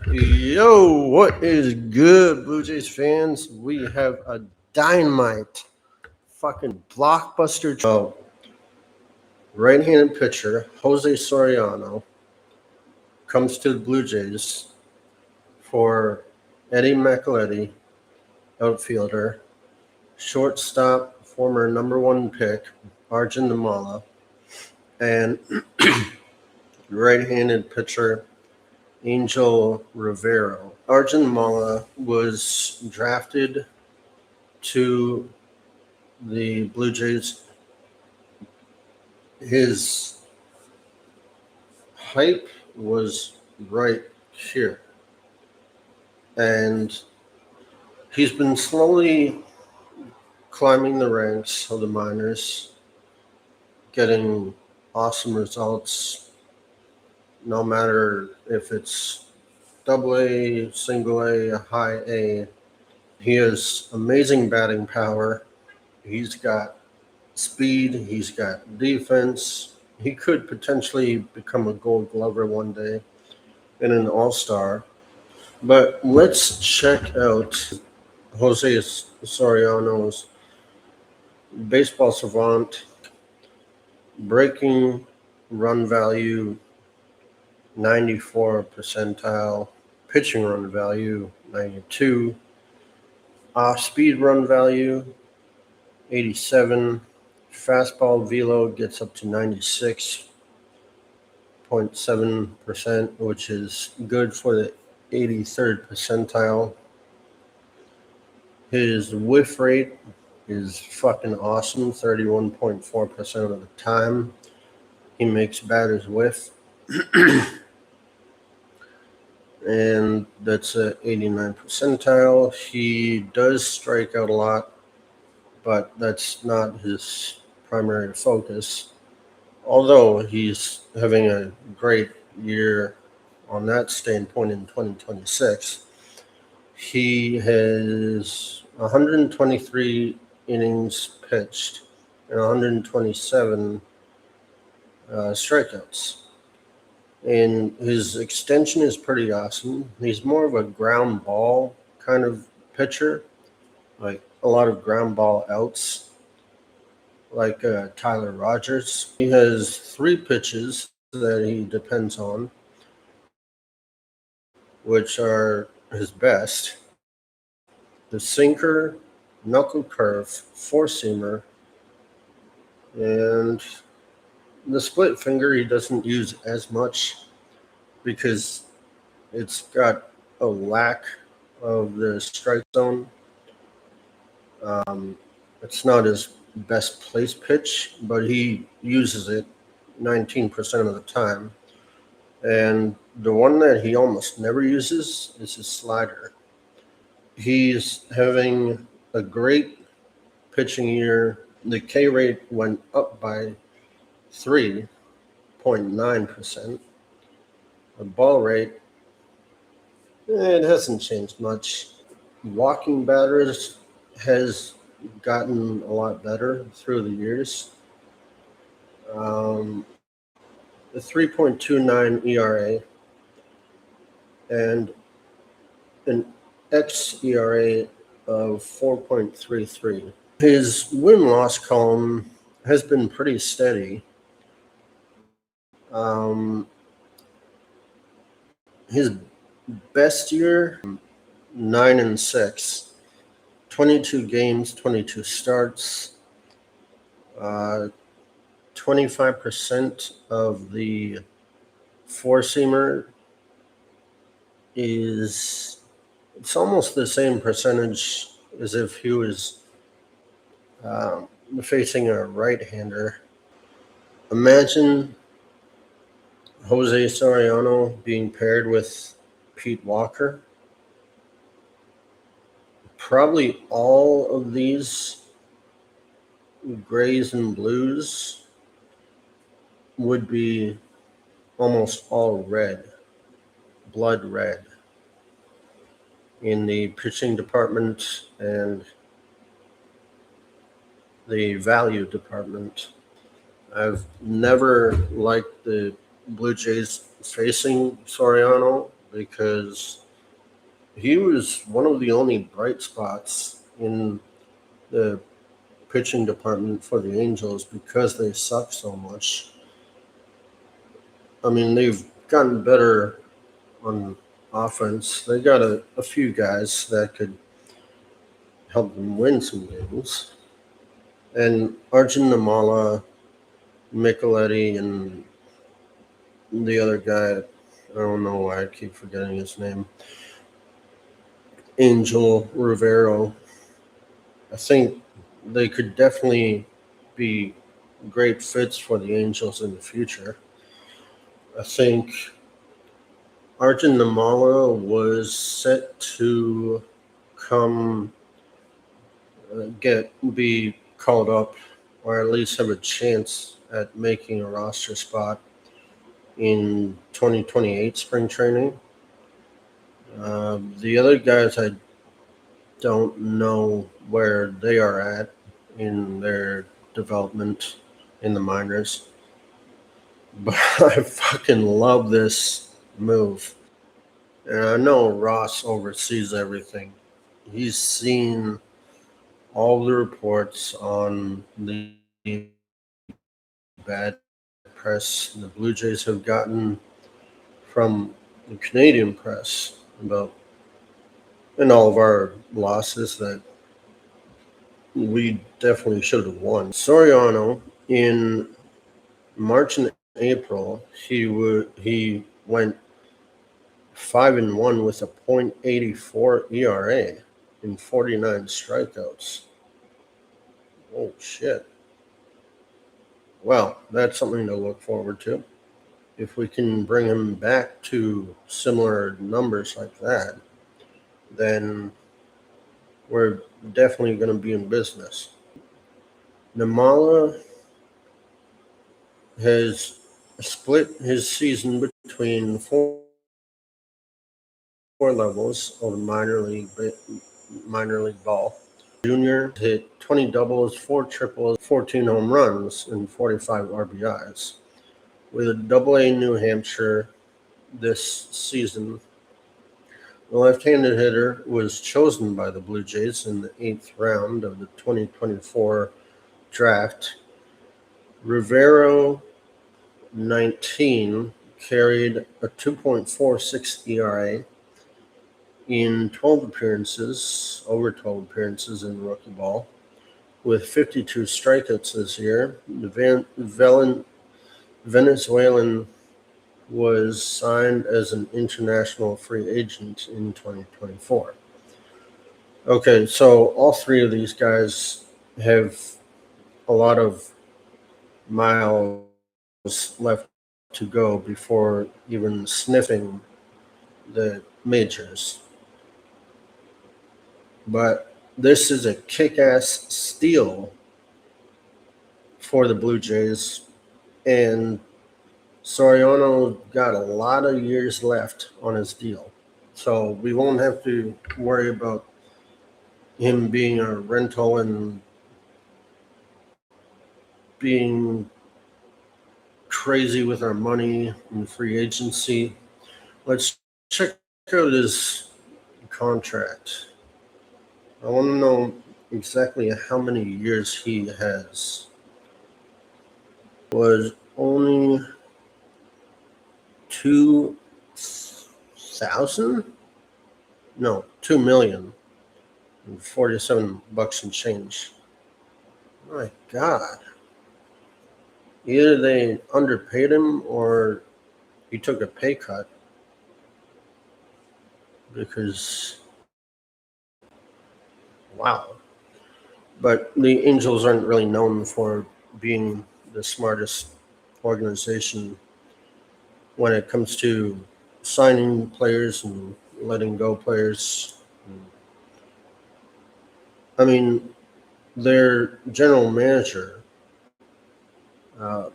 Yo, what is good, Blue Jays fans? We have a dynamite fucking blockbuster. Right-handed pitcher Jose Soriano comes to the Blue Jays for Eddie McAlety, outfielder, shortstop, former number one pick Arjun Nimmala, and right-handed pitcher Angel Rivero. Arjun Nimmala was drafted to the Blue Jays. His hype was right here. And he's been slowly climbing the ranks of the minors, getting awesome results, no matter if it's double A, single A, high A. He has amazing batting power. He's got speed, he's got defense. He could potentially become a gold glover one day and an all-star. But let's check out Jose Soriano's baseball savant, breaking run value 94 percentile, pitching run value 92, off-speed run value 87, fastball velo gets up to 96.7%, which is good for the 83rd percentile. His whiff rate is fucking awesome, 31.4% of the time. He makes batters whiff. And that's a 89 percentile. He does strike out a lot, but that's not his primary focus. Although he's having a great year on that standpoint in 2026. He has 123 innings pitched and 127 strikeouts. And his extension is pretty awesome. He's more of a ground ball kind of pitcher, like a lot of ground ball outs, like Tyler Rogers. He has 3 pitches that he depends on, which are his best: the sinker, knuckle curve, four-seamer, and the split finger he doesn't use as much because it's got a lack of the strike zone. It's not his best place pitch, but he uses it 19% of the time. And the one that he almost never uses is his slider. He's having a great pitching year. The K rate went up by 3.9%. The ball rate, it hasn't changed much. Walking batters has gotten a lot better through the years. The 3.29 ERA and an xERA of 4.33. His win-loss column has been pretty steady. His best year, 9-6, 22 games, 22 starts, 25% of the four-seamer it's almost the same percentage as if he was facing a right-hander. Imagine Jose Soriano being paired with Pete Walker. Probably all of these grays and blues would be almost all red, blood red, in the pitching department and the value department. I've never liked the Blue Jays facing Soriano because he was one of the only bright spots in the pitching department for the Angels because they suck so much. I mean, they've gotten better on offense. They got a few guys that could help them win some games. And Arjun Nimmala, Micheletti, and the other guy, I don't know why I keep forgetting his name, Angel Rivero. I think they could definitely be great fits for the Angels in the future. I think Arjun Nimmala was set to come be called up, or at least have a chance at making a roster spot in 2028 spring training. The other guys, I don't know where they are at in their development in the minors, but I fucking love this move. And I know Ross oversees everything. He's seen all the reports on the bad press the Blue Jays have gotten from the Canadian press about and all of our losses that we definitely should have won. Soriano in March and April, he went 5-1 with a .84 ERA and 49 strikeouts. Oh shit! Well, that's something to look forward to. If we can bring him back to similar numbers like that, then we're definitely going to be in business. Nimmala has split his season between four levels of minor league ball. Junior hit 20 doubles, 4 triples, 14 home runs, and 45 RBIs. With a Double-A New Hampshire this season, the left-handed hitter was chosen by the Blue Jays in the 8th round of the 2024 draft. Rivero, 19, carried a 2.46 ERA in 12 appearances, over 12 appearances in rookie ball, with 52 strikeouts this year. The Venezuelan was signed as an international free agent in 2024. Okay, so all three of these guys have a lot of miles left to go before even sniffing the majors. But this is a kick-ass steal for the Blue Jays, and Soriano got a lot of years left on his deal. So we won't have to worry about him being a rental and being crazy with our money in free agency. Let's check out his contract. I want to know exactly how many years he has. Was only 2,000? No, 2,000,000 and $47 and change. My God. Either they underpaid him or he took a pay cut, because wow. But the Angels aren't really known for being the smartest organization when it comes to signing players and letting go players. I mean, their general manager uh,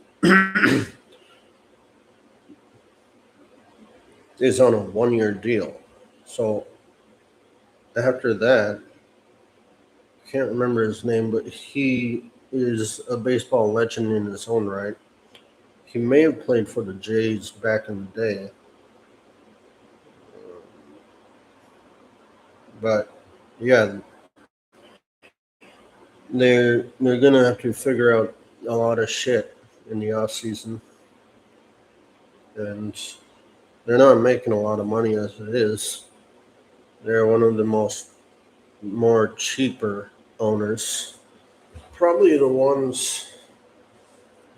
is on a 1-year deal. So after that, can't remember his name, but he is a baseball legend in his own right. He may have played for the Jays back in the day. But yeah, they're gonna have to figure out a lot of shit in the off season, and they're not making a lot of money as it is. They're one of the more cheaper owners, probably the ones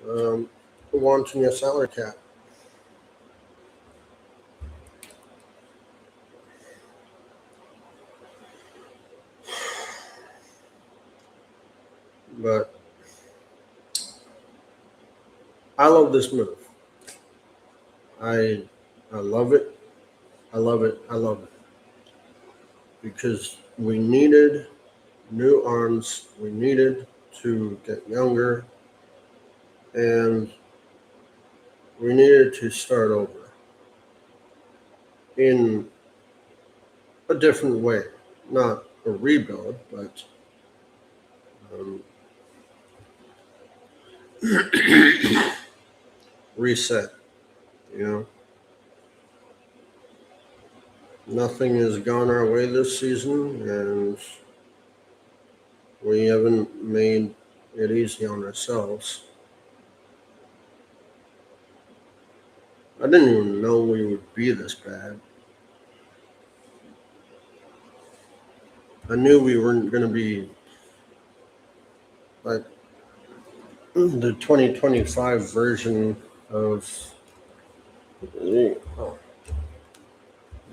um, wanting a salary cap. But I love this move. I I love it. I love it. I love it because we needed new arms. We needed to get younger, and we needed to start over in a different way. Not a rebuild, but um, reset. You know, nothing has gone our way this season, and we haven't made it easy on ourselves. I didn't even know we would be this bad. I knew we weren't going to be like the 2025 version of. Oh,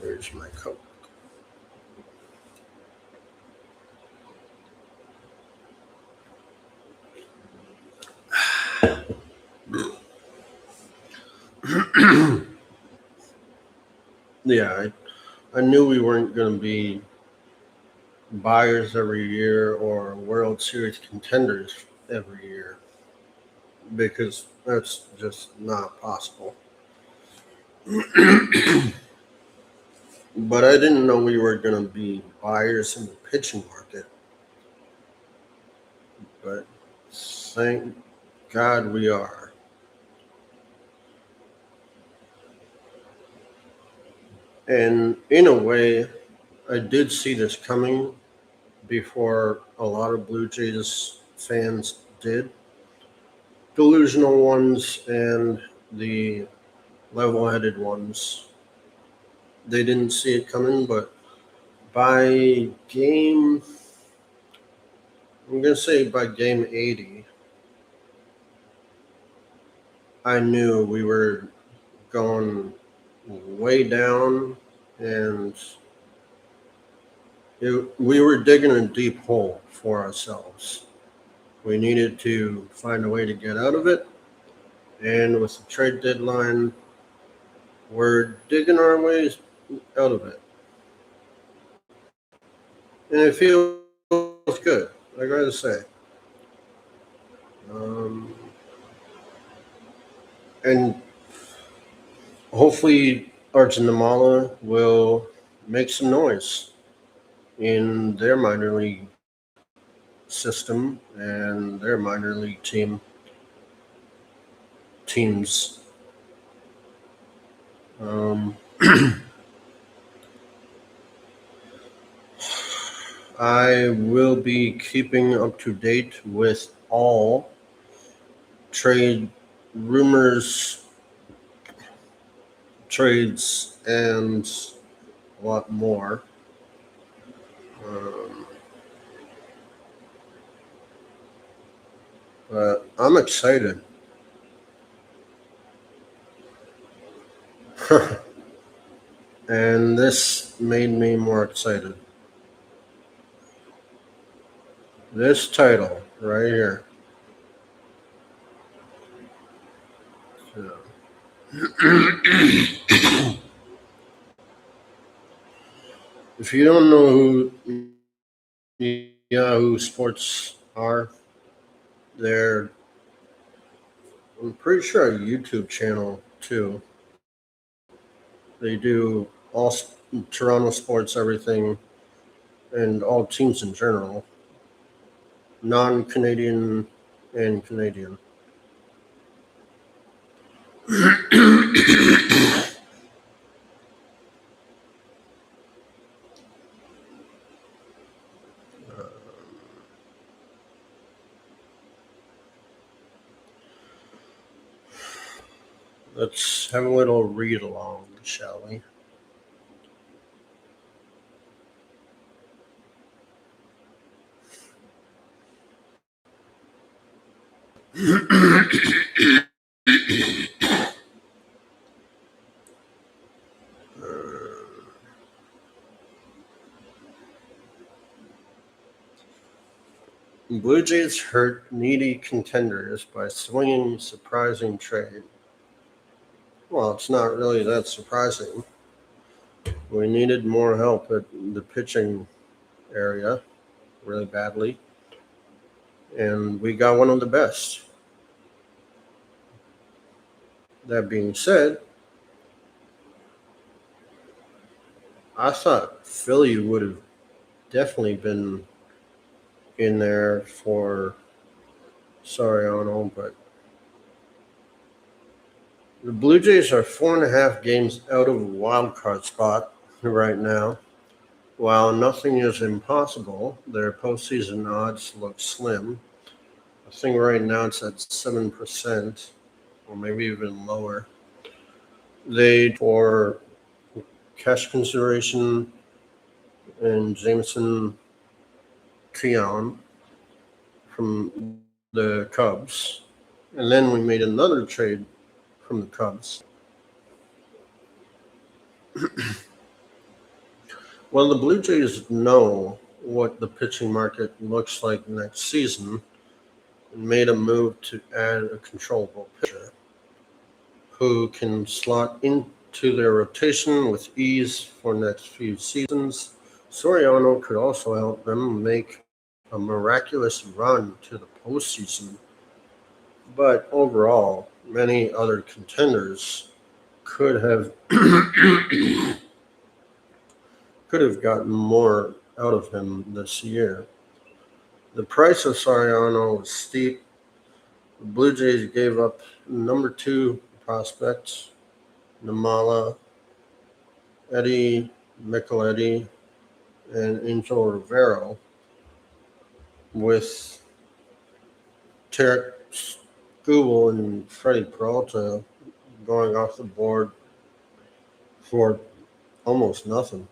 there's my coat. Yeah, I knew we weren't going to be buyers every year or World Series contenders every year because that's just not possible. But I didn't know we were going to be buyers in the pitching market. But thank God we are. And in a way, I did see this coming before a lot of Blue Jays fans did. Delusional ones and the level headed ones. They didn't see it coming, but by game, I'm going to say by game 80, I knew we were going way down and we were digging a deep hole for ourselves. We needed to find a way to get out of it. And with the trade deadline, we're digging our ways out of it. And it feels good, I gotta say. Um, and hopefully, Arjun Nimmala will make some noise in their minor league system and their minor league teams. Um, I will be keeping up to date with all trade rumors, trades, and a lot more. Um, but I'm excited. And this made me more excited. This title right here. So, if you don't know who Yahoo Sports are, they're, I'm pretty sure, a YouTube channel too. They do all Toronto sports, everything, and all teams in general, non-Canadian and Canadian. Let's have a little read along, shall we? Blue Jays hurt needy contenders by swinging surprising trade. Well, it's not really that surprising. We needed more help at the pitching area really badly, and we got one of the best. That being said, I thought Philly would have definitely been in there for Soriano, but the Blue Jays are 4.5 games out of a wild card spot right now. While nothing is impossible, their postseason odds look slim. I think right now it's at 7%, or maybe even lower. They, for cash consideration and Jameson Tion from the Cubs. And then we made another trade from the Cubs. Well, the Blue Jays know what the pitching market looks like next season and made a move to add a controllable pitcher who can slot into their rotation with ease for next few seasons. Soriano could also help them make a miraculous run to the postseason, but overall, many other contenders could have could have gotten more out of him this year. The price of Soriano was steep. The Blue Jays gave up number 2 prospects, Nimmala, Eddie Micheletti, and Angel Rivero, with Tarek Skubal and Freddie Peralta going off the board for almost nothing.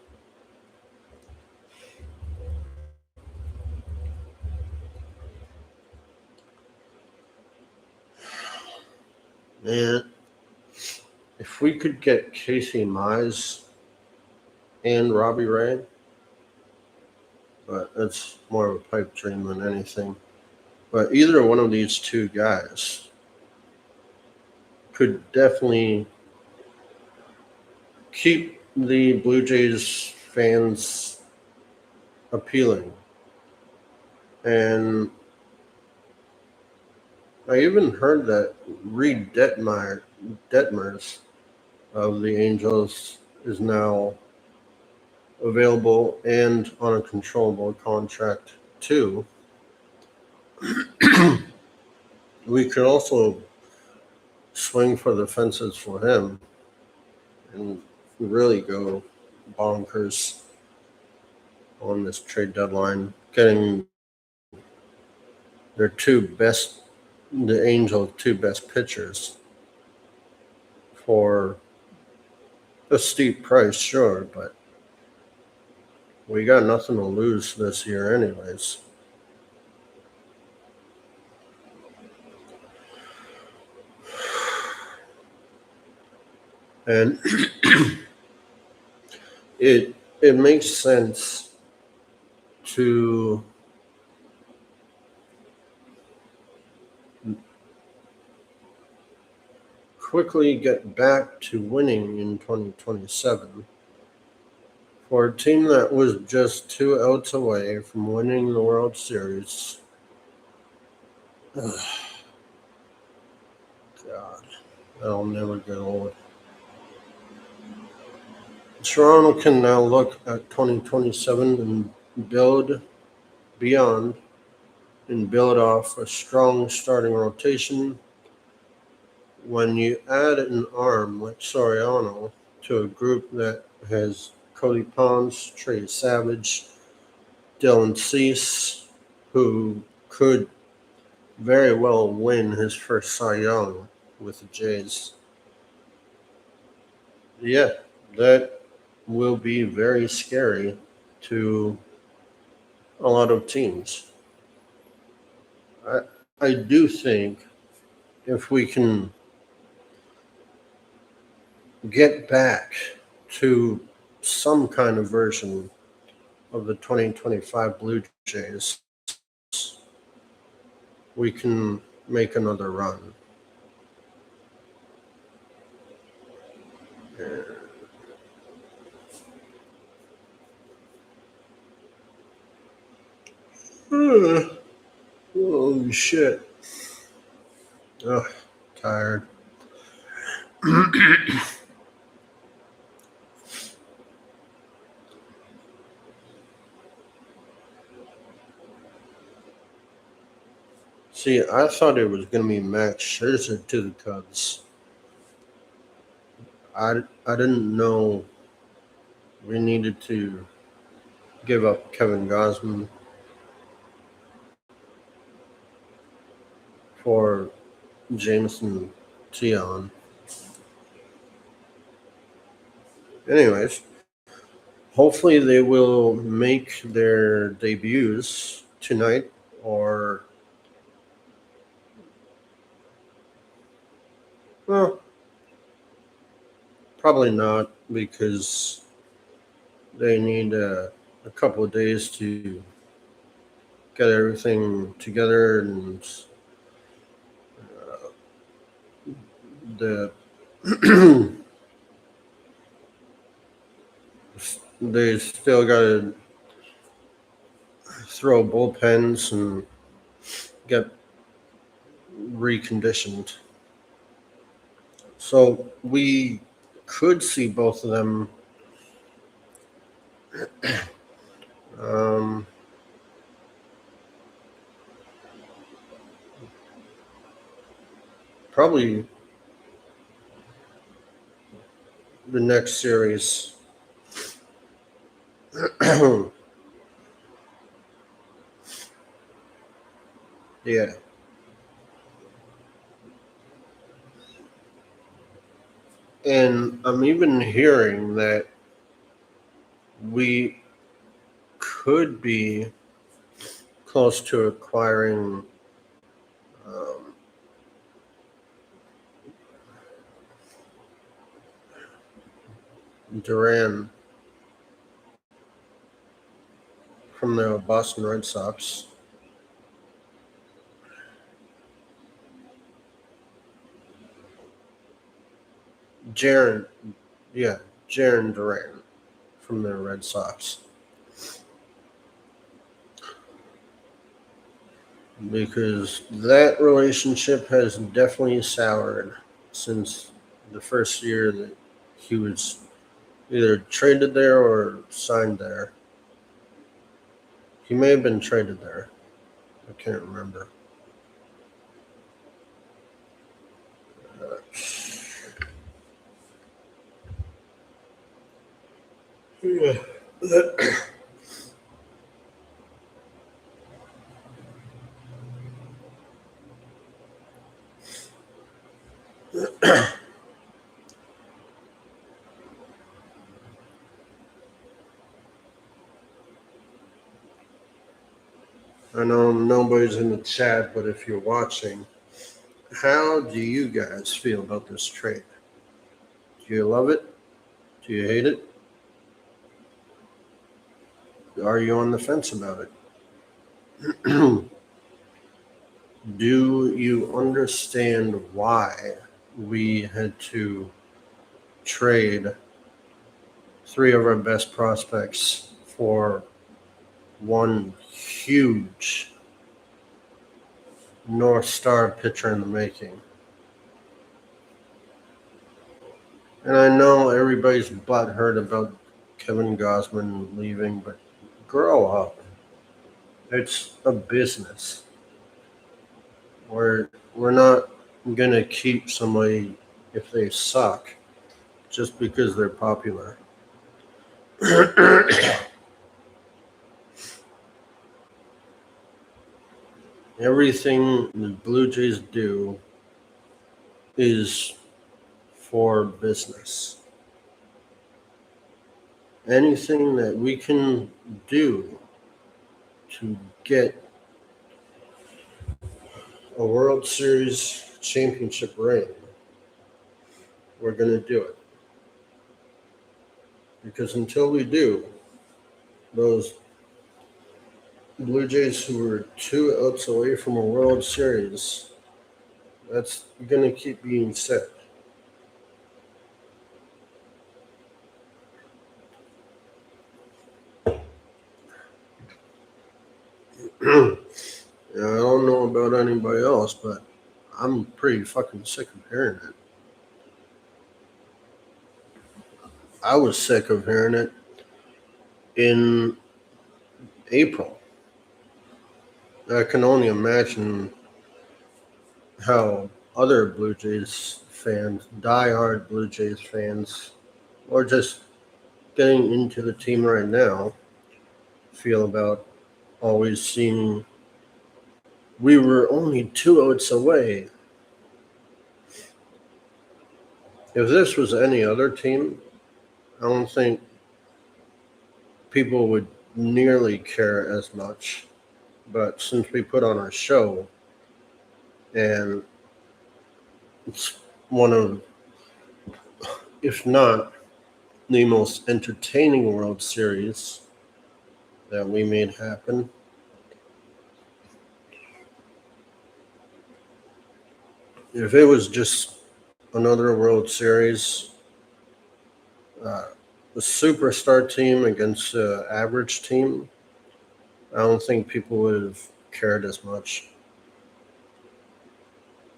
Man, if we could get Casey Mize and Robbie Ray, but it's more of a pipe dream than anything. But either one of these two guys could definitely keep the Blue Jays fans appealing. And I even heard that Reed Detmers of the Angels is now available and on a controllable contract too. We could also swing for the fences for him and really go bonkers on this trade deadline, getting their the Angels' 2 best pitchers for a steep price, sure, but we got nothing to lose this year anyways. And it makes sense to quickly get back to winning in 2027 for a team that was just 2 outs away from winning the World Series. God, that'll never get old. Toronto can now look at 2027 and build beyond and build off a strong starting rotation. When you add an arm like Soriano to a group that has Cody Pons, Trey Savage, Dylan Cease, who could very well win his first Cy Young with the Jays, Yeah, that will be very scary to a lot of teams. I, I do think if we can get back to some kind of version of the 2025 Blue Jays, we can make another run. Oh shit. Ugh, tired. See, I thought it was going to be Max Scherzer to the Cubs. I didn't know we needed to give up Kevin Gosman for Jameson Tion. Anyways, hopefully they will make their debuts tonight or, well, probably not because they need a couple of days to get everything together and the they still got to throw bullpens and get reconditioned. So we could see both of them. Um, Probably the next series. Yeah. And I'm even hearing that we could be close to acquiring um, Duran from the Boston Red Sox. Jaron, yeah, Jaron Duran from the Red Sox. Because that relationship has definitely soured since the first year that he was either traded there or signed there. He may have been traded there. I can't remember. Uh, yeah, that, I know nobody's in the chat, but if you're watching, how do you guys feel about this trade? Do you love it? Do you hate it? Are you on the fence about it? Do you understand why we had to trade three of our best prospects for one huge North Star pitcher in the making? And I know everybody's butthurt about Kevin Gosman leaving, but grow up. It's a business. We're not gonna keep somebody if they suck just because they're popular. Everything the Blue Jays do is for business. anything that we can do to get a World Series championship ring, we're going to do it. Because until we do, those Blue Jays who were 2 outs away from a World Series, that's going to keep being said. I don't know about anybody else, but I'm pretty fucking sick of hearing it. I was sick of hearing it in April. I can only imagine how other Blue Jays fans, diehard Blue Jays fans, or just getting into the team right now, feel about always seeing we were only 2 outs away. If this was any other team, I don't think people would nearly care as much. But since we put on our show, and it's one of, if not the most entertaining World Series that we made happen, if it was just another World Series, the superstar team against the average team, I don't think people would have cared as much.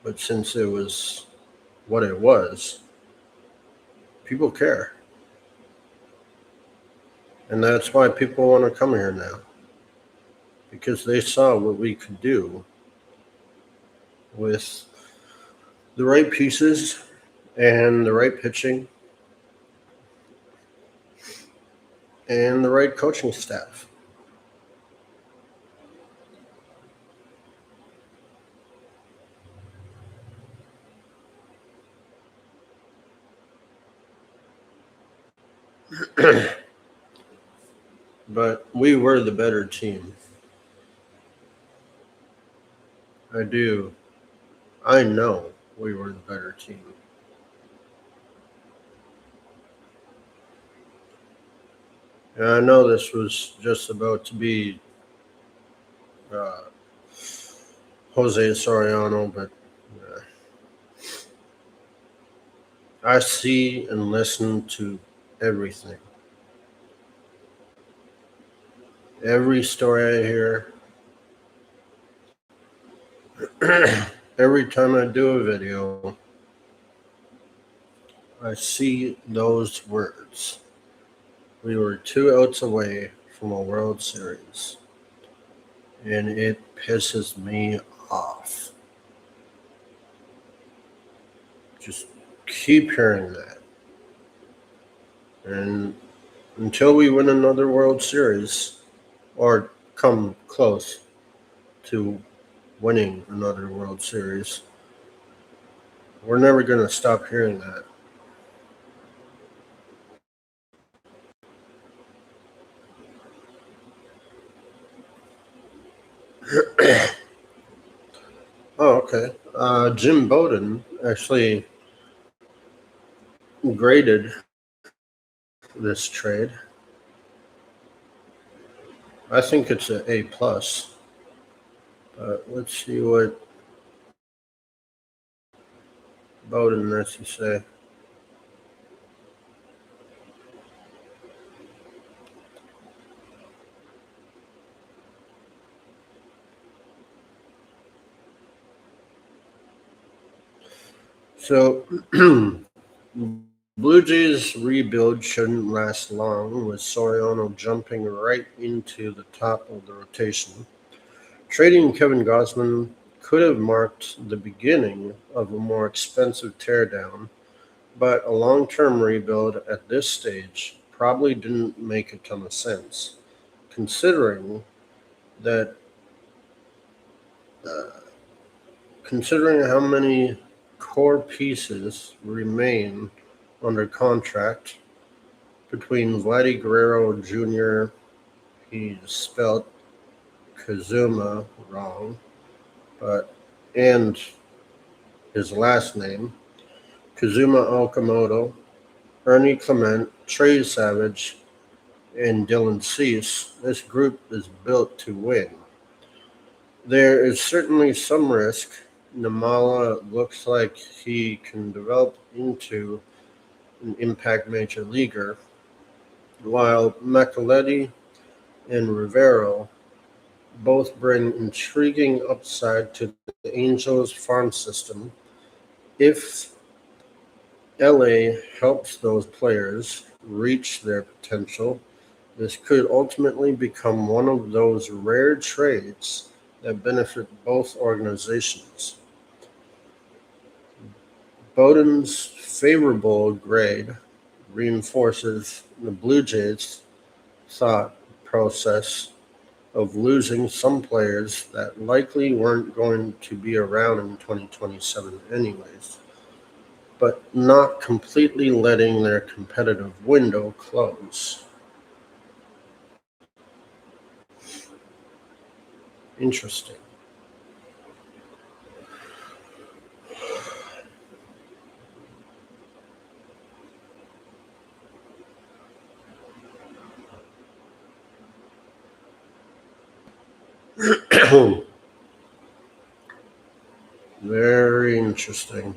But since it was what it was, people care. And that's why people want to come here now. Because they saw what we could do with the right pieces and the right pitching and the right coaching staff. But we were the better team. I know we were the better team. And I know this was just about to be uh, Jose Soriano, but I see and listen to everything. Every story I hear, every time I do a video, I see those words. We were 2 outs away from a World Series, and it pisses me off. Just keep hearing that. And until we win another World Series, or come close to winning another World Series, we're never going to stop hearing that. Oh, okay. Jim Bowden actually graded this trade. I think it's an A plus. But let's see what Bowden has to say. So, Blue Jays rebuild shouldn't last long, with Soriano jumping right into the top of the rotation. Trading Kevin Gausman could have marked the beginning of a more expensive teardown, but a long-term rebuild at this stage probably didn't make a ton of sense, considering that considering how many core pieces remain under contract, between Vladdy Guerrero Jr., he spelled Kazuma wrong, but and his last name, Kazuma Okamoto, Ernie Clement, Trey Savage, and Dylan Cease, this group is built to win. There is certainly some risk. Nimmala looks like he can develop into an impact major leaguer, while Micheletti and Rivero both bring intriguing upside to the Angels farm system. If LA helps those players reach their potential, this could ultimately become one of those rare trades that benefit both organizations. Bowden's favorable grade reinforces the Blue Jays' thought process of losing some players that likely weren't going to be around in 2027 anyways, but not completely letting their competitive window close. Interesting. Very interesting.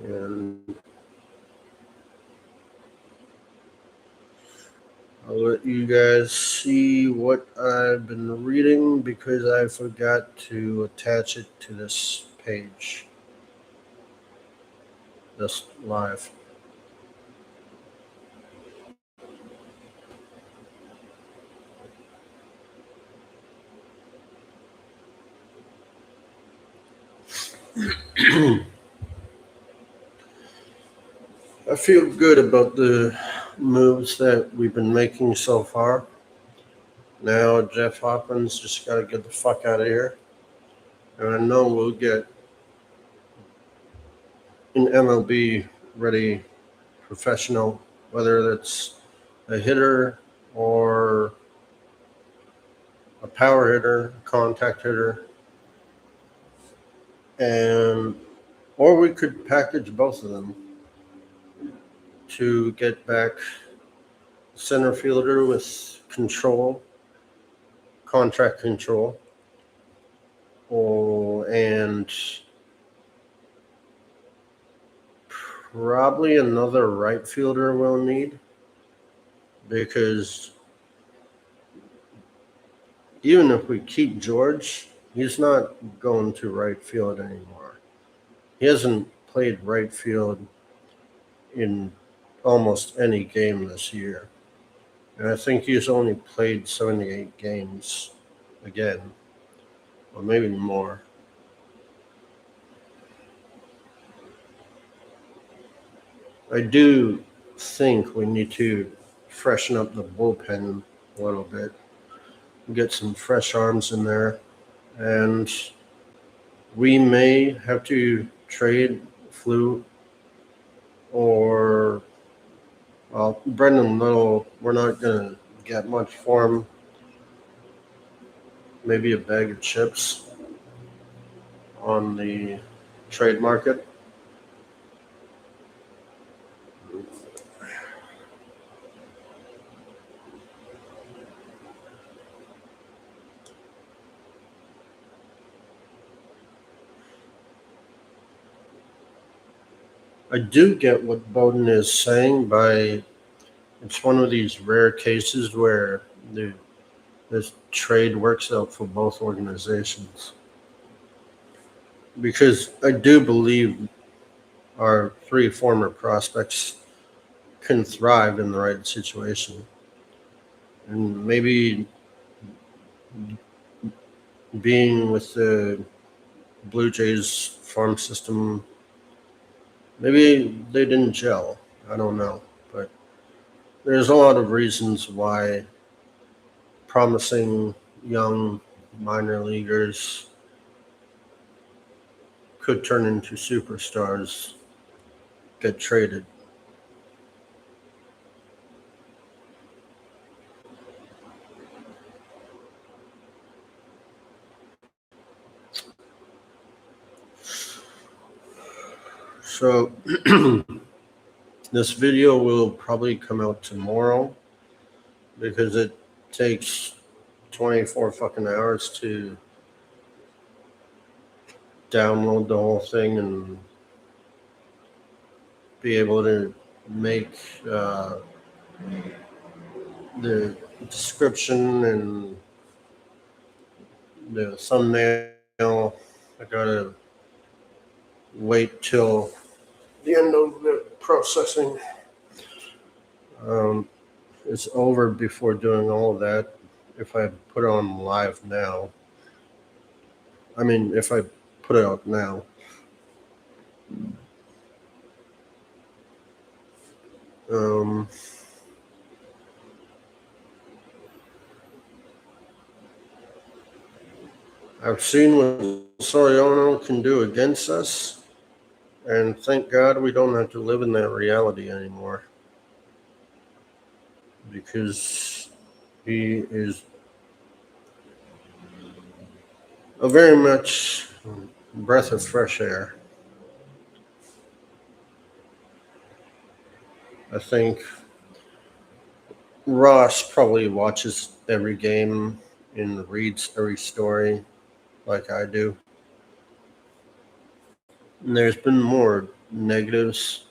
And I'll let you guys see what I've been reading because I forgot to attach it to this page, this live. I feel good about the moves that we've been making so far. Now Jeff Hopkins just got to get the fuck out of here. And I know we'll get an MLB ready professional, whether that's a hitter or a power hitter, contact hitter, and or we could package both of them to get back center fielder with control, contract control, and probably another right fielder we'll need because even if we keep George, he's not going to right field anymore. He hasn't played right field in almost any game this year. And I think he's only played 78 games again, or maybe more. I do think we need to freshen up the bullpen a little bit, get some fresh arms in there, and we may have to trade Flu or Brendan Little. We're not going to get much for him. Maybe a bag of chips on the trade market. I do get what Bowden is saying by it's one of these rare cases where this trade works out for both organizations. Because I do believe our three former prospects can thrive in the right situation. And maybe being with the Blue Jays farm system, maybe they didn't gel. I don't know. But there's a lot of reasons why promising young minor leaguers could turn into superstars get traded. So this video will probably come out tomorrow because it takes 24 fucking hours to download the whole thing and be able to make the description and the thumbnail. I gotta wait till the end of the processing. It's over before doing all of that. If I put it on live now, if I put it out now, I've seen what Soriano can do against us, and thank God we don't have to live in that reality anymore, because he is a very much breath of fresh air. I think Ross probably watches every game and reads every story like I do. And there's been more negatives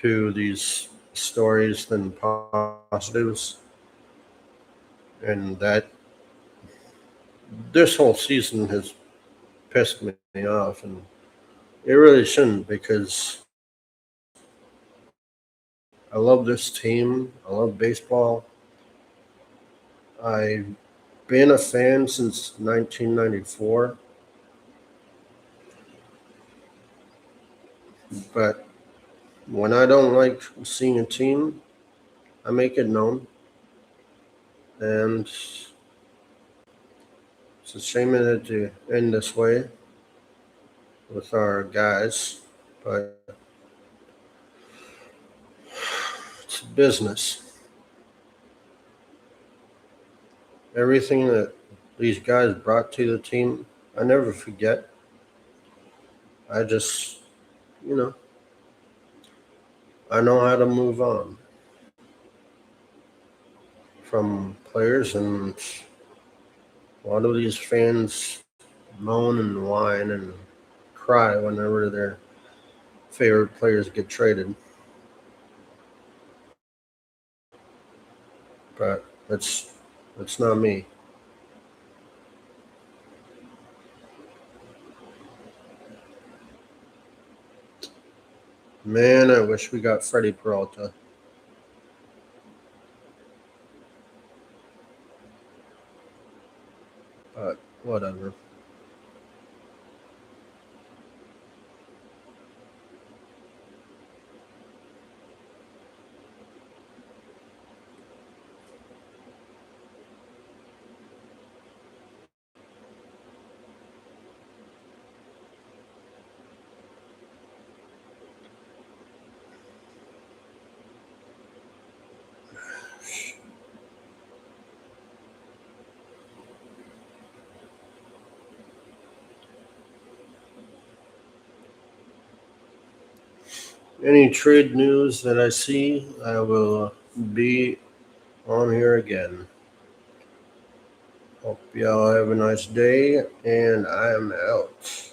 to these stories than positives. And that this whole season has pissed me off. And it really shouldn't, because I love this team. I love baseball. I've been a fan since 1994. But when I don't like seeing a team, I make it known. And it's a shame that it to end this way with our guys, but it's business. Everything that these guys brought to the team, I never forget. I just, I know how to move on from players, and a lot of these fans moan and whine and cry whenever their favorite players get traded. But that's not me. Man, I wish we got Freddie Peralta. But whatever. Any trade news that I see, I will be on here again. Hope y'all have a nice day, and I am out.